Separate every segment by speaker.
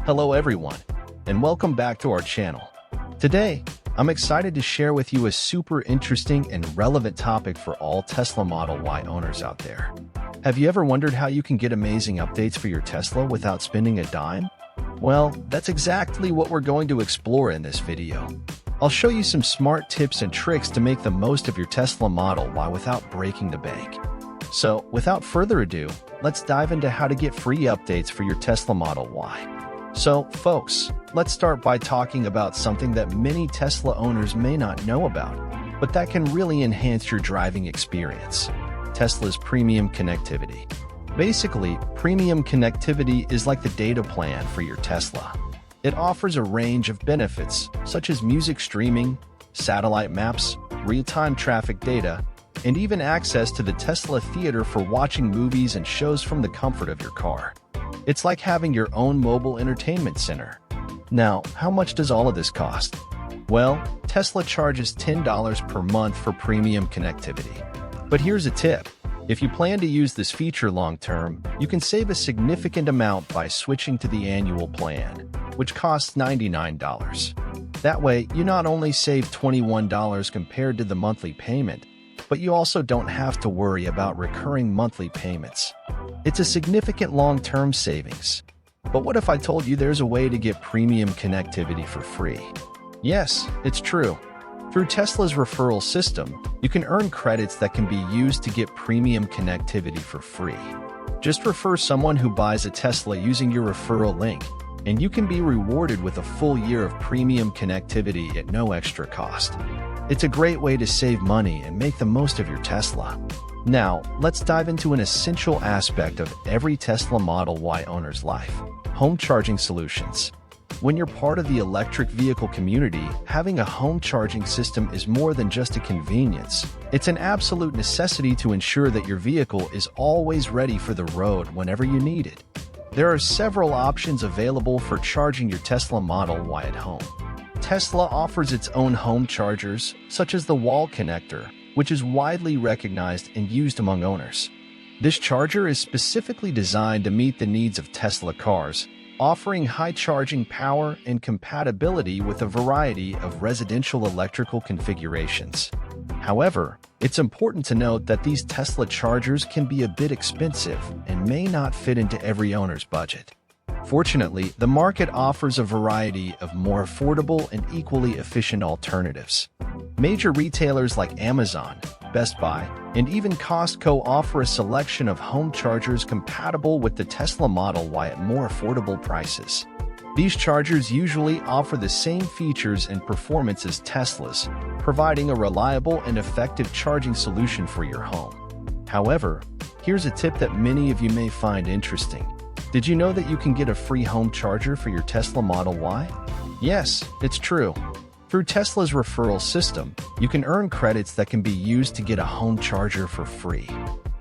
Speaker 1: Hello everyone, and welcome back to our channel. Today, I'm excited to share with you a super interesting and relevant topic for all Tesla Model Y owners out there. Have you ever wondered how you can get amazing updates for your Tesla without spending a dime? Well, that's exactly what we're going to explore in this video. I'll show you some smart tips and tricks to make the most of your Tesla Model Y without breaking the bank. So, without further ado, let's dive into how to get free updates for your Tesla Model Y. So, folks, let's start by talking about something that many Tesla owners may not know about, but that can really enhance your driving experience: Tesla's premium connectivity. Basically, premium connectivity is like the data plan for your Tesla. It offers a range of benefits, such as music streaming, satellite maps, real-time traffic data, and even access to the Tesla Theater for watching movies and shows from the comfort of your car. It's like having your own mobile entertainment center. Now, how much does all of this cost? Well, Tesla charges $10 per month for premium connectivity. But here's a tip. If you plan to use this feature long-term, you can save a significant amount by switching to the annual plan, which costs $99. That way, you not only save $21 compared to the monthly payment, but you also don't have to worry about recurring monthly payments. It's a significant long-term savings. But what if I told you there's a way to get premium connectivity for free? Yes, it's true. Through Tesla's referral system, you can earn credits that can be used to get premium connectivity for free. Just refer someone who buys a Tesla using your referral link, and you can be rewarded with a full year of premium connectivity at no extra cost. It's a great way to save money and make the most of your Tesla. Now, let's dive into an essential aspect of every Tesla Model Y owner's life: home charging solutions. When you're part of the electric vehicle community, having a home charging system is more than just a convenience. It's an absolute necessity to ensure that your vehicle is always ready for the road whenever you need it. There are several options available for charging your Tesla Model Y at home. Tesla offers its own home chargers, such as the wall connector, which is widely recognized and used among owners. This charger is specifically designed to meet the needs of Tesla cars, offering high charging power and compatibility with a variety of residential electrical configurations. However, it's important to note that these Tesla chargers can be a bit expensive and may not fit into every owner's budget. Fortunately, the market offers a variety of more affordable and equally efficient alternatives. Major retailers like Amazon, Best Buy, and even Costco offer a selection of home chargers compatible with the Tesla Model Y at more affordable prices. These chargers usually offer the same features and performance as Tesla's, providing a reliable and effective charging solution for your home. However, here's a tip that many of you may find interesting. Did you know that you can get a free home charger for your Tesla Model Y? Yes, it's true. Through Tesla's referral system, you can earn credits that can be used to get a home charger for free.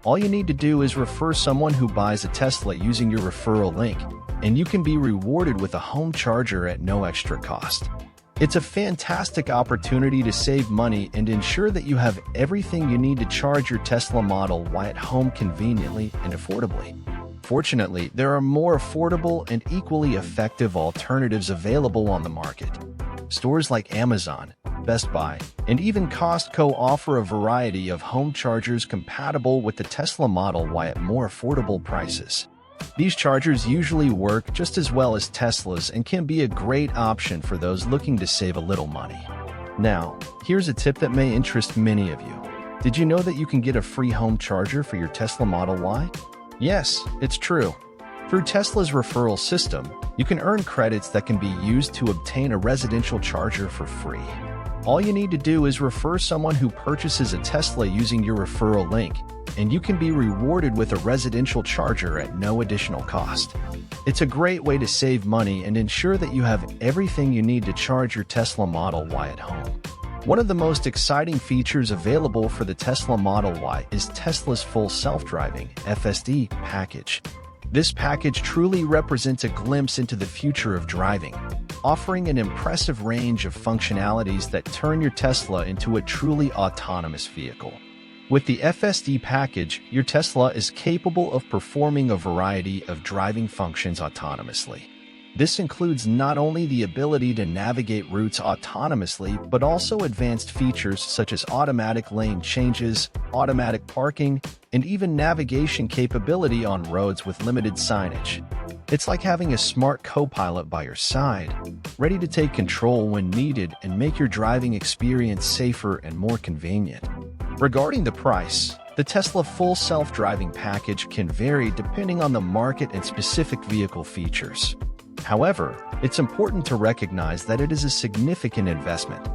Speaker 1: All you need to do is refer someone who buys a Tesla using your referral link, and you can be rewarded with a home charger at no extra cost. It's a fantastic opportunity to save money and ensure that you have everything you need to charge your Tesla Model Y at home conveniently and affordably. Fortunately, there are more affordable and equally effective alternatives available on the market. Stores like Amazon, Best Buy, and even Costco offer a variety of home chargers compatible with the Tesla Model Y at more affordable prices. These chargers usually work just as well as Tesla's and can be a great option for those looking to save a little money. Now, here's a tip that may interest many of you. Did you know that you can get a free home charger for your Tesla Model Y? Yes, it's true. Through Tesla's referral system, you can earn credits that can be used to obtain a residential charger for free. All you need to do is refer someone who purchases a Tesla using your referral link, and you can be rewarded with a residential charger at no additional cost. It's a great way to save money and ensure that you have everything you need to charge your Tesla Model Y at home. One of the most exciting features available for the Tesla Model Y is Tesla's full self-driving (FSD) package. This package truly represents a glimpse into the future of driving, offering an impressive range of functionalities that turn your Tesla into a truly autonomous vehicle. With the FSD package, your Tesla is capable of performing a variety of driving functions autonomously. This includes not only the ability to navigate routes autonomously, but also advanced features such as automatic lane changes, automatic parking, and even navigation capability on roads with limited signage. It's like having a smart co-pilot by your side, ready to take control when needed and make your driving experience safer and more convenient. Regarding the price, the Tesla full self-driving package can vary depending on the market and specific vehicle features. However, it's important to recognize that it is a significant investment.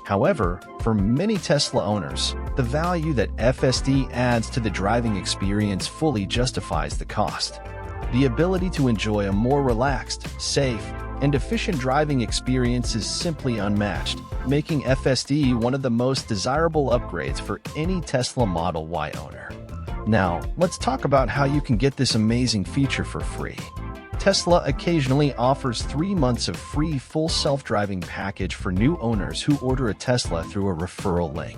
Speaker 1: However, for many Tesla owners, the value that FSD adds to the driving experience fully justifies the cost. The ability to enjoy a more relaxed, safe, and efficient driving experience is simply unmatched, making FSD one of the most desirable upgrades for any Tesla Model Y owner. Now, let's talk about how you can get this amazing feature for free. Tesla occasionally offers 3 months of free full self-driving package for new owners who order a Tesla through a referral link.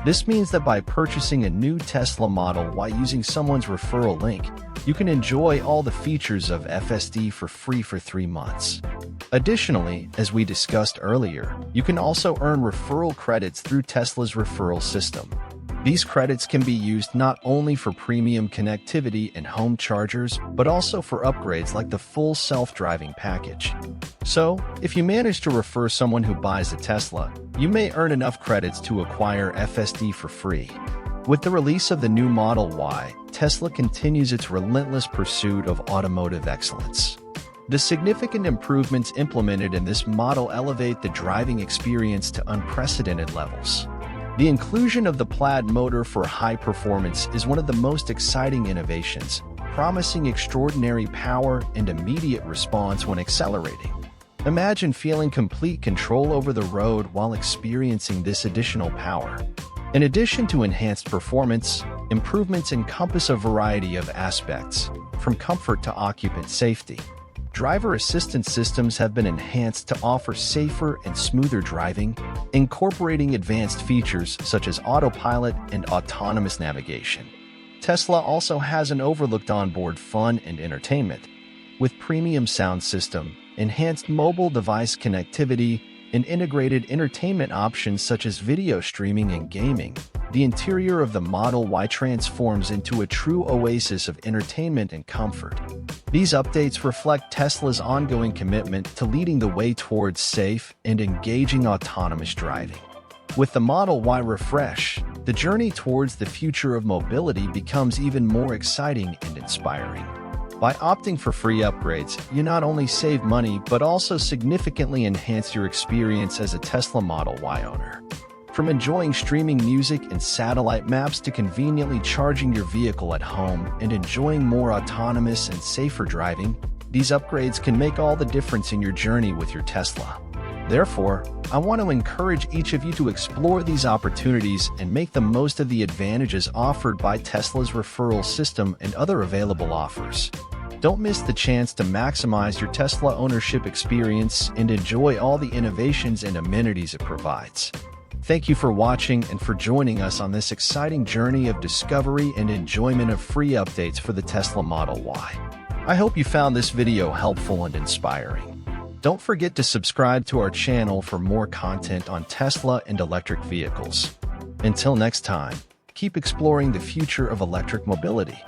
Speaker 1: This means that by purchasing a new Tesla Model Y using someone's referral link, you can enjoy all the features of FSD for free for 3 months. Additionally, as we discussed earlier, you can also earn referral credits through Tesla's referral system. These credits can be used not only for premium connectivity and home chargers, but also for upgrades like the full self-driving package. So, if you manage to refer someone who buys a Tesla, you may earn enough credits to acquire FSD for free. With the release of the new Model Y, Tesla continues its relentless pursuit of automotive excellence. The significant improvements implemented in this model elevate the driving experience to unprecedented levels. The inclusion of the Plaid motor for high performance is one of the most exciting innovations, promising extraordinary power and immediate response when accelerating. Imagine feeling complete control over the road while experiencing this additional power. In addition to enhanced performance, improvements encompass a variety of aspects, from comfort to occupant safety. Driver assistance systems have been enhanced to offer safer and smoother driving, incorporating advanced features such as autopilot and autonomous navigation. Tesla also has an overlooked onboard fun and entertainment, with premium sound system, enhanced mobile device connectivity, and integrated entertainment options such as video streaming and gaming. The interior of the Model Y transforms into a true oasis of entertainment and comfort. These updates reflect Tesla's ongoing commitment to leading the way towards safe and engaging autonomous driving. With the Model Y refresh, the journey towards the future of mobility becomes even more exciting and inspiring. By opting for free upgrades, you not only save money but also significantly enhance your experience as a Tesla Model Y owner. From enjoying streaming music and satellite maps to conveniently charging your vehicle at home and enjoying more autonomous and safer driving, these upgrades can make all the difference in your journey with your Tesla. Therefore, I want to encourage each of you to explore these opportunities and make the most of the advantages offered by Tesla's referral system and other available offers. Don't miss the chance to maximize your Tesla ownership experience and enjoy all the innovations and amenities it provides. Thank you for watching and for joining us on this exciting journey of discovery and enjoyment of free updates for the Tesla Model Y. I hope you found this video helpful and inspiring. Don't forget to subscribe to our channel for more content on Tesla and electric vehicles. Until next time, keep exploring the future of electric mobility.